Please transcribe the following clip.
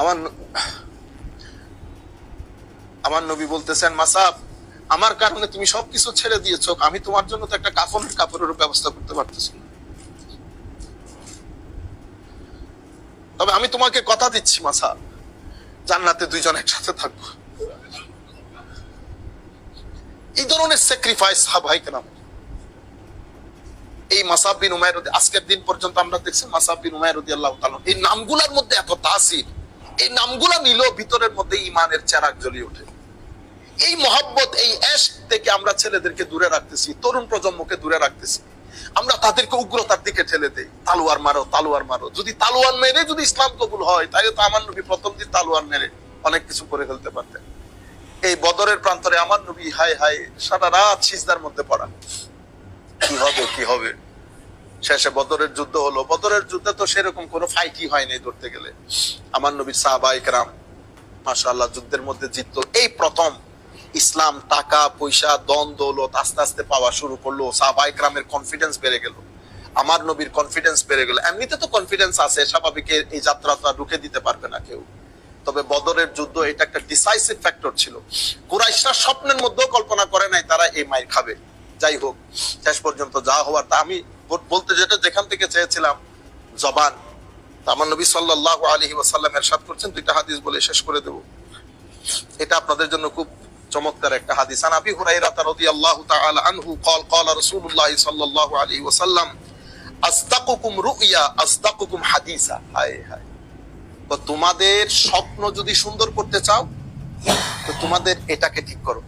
আমার আমার নবী বলতেছেন, মাসাব, আমার কারণে তুমি সবকিছু ছেড়ে দিয়েছো, আমি তোমার জন্য তো একটা কাফনের কাপড়ের ব্যবস্থা করতে পারতেছি না। তবে আমি তোমাকে কথা দিচ্ছি মাসাব, জান্নাতে দুইজন একসাথে থাকবো। এই ধরনের স্যাক্রিফাইস সাহাবায়ে কেরাম। এই মাসাব বিন উমাইর, আজকের দিন পর্যন্ত আমরা দেখছি মাসাব বিন উমাইর রাদিয়াল্লাহু তাআলা, এই নামগুলোর মধ্যে এত তাসির, এই নামগুলা নিলেও ভিতরের মধ্যে ঈমানের চেরাগ জ্বলিয়ে ওঠে। এই মহব্বত, এই এশক থেকে আমরা ছেলেদেরকে দূরে রাখতেছি, তরুণ প্রজন্মকে দূরে রাখতেছি। আমরা তাদেরকে উগ্রতার দিকে ঠেলে দেই, তালোয়ার মারো, তালোয়ার মারো। যদি তালোয়ার মেরে যদি ইসলাম কবুল হয়, তাহলে তো আমার নবী প্রথম দিন তালোয়ার মেরে অনেক কিছু করে ফেলতে পারতেন। এই বদরের প্রান্তরে আমার নবী হায় হায় সারা রাত সিজদার মধ্যে পড়া, কি হবে কি হবে। শেষে বদরের যুদ্ধ হলো। বদরের যুদ্ধে তো সেরকম কোনো ফাইটই হয় নাই ধরতে গেলে। আমার নবীর সাহাবায়ে কেরাম মাশাআল্লাহ যুদ্ধের মধ্যে জিততো। এই প্রথম ইসলাম টাকা পয়সা দন দৌলত আস্তে আস্তে পাওয়া শুরু করলো। সাহাবায়ে কেরামের কনফিডেন্স বেড়ে গেল, আমার নবীর কনফিডেন্স বেড়ে গেল। এমনিতে তো কনফিডেন্স আছে, স্বাভাবিক, এই যাত্রাটা রুখে দিতে পারবে না কেউ। তবে বদরের যুদ্ধ এটা একটা ডিসাইসিভ ফ্যাক্টর ছিল। কুরাইশরা স্বপ্নের মধ্যেও কল্পনা করে নাই তারা এই মাইর খাবে। যাই হোক, শেষ পর্যন্ত যা হওয়ার তা। আমি বলতে যেটা যেখান থেকে চেয়েছিলাম জবান, আমার নবী সাল্লাল্লাহু আলাইহি ওয়াসাল্লাম ইরশাদ করছেন, দুইটা হাদিস বলে শেষ করে দেব। এটা আপনাদের জন্য খুব চমৎকার একটা হাদিস। আন আবি হুরায়রা রাদিয়াল্লাহু তাআলা আনহু قال قال رسول الله صلى الله عليه وسلم আসদাকুকুম রুইয়া আসদাকুকুম হাদিসা। হায় হায়, তো তোমাদের স্বপ্ন যদি সুন্দর করতে চাও তো তোমাদের এটাকে ঠিক করো,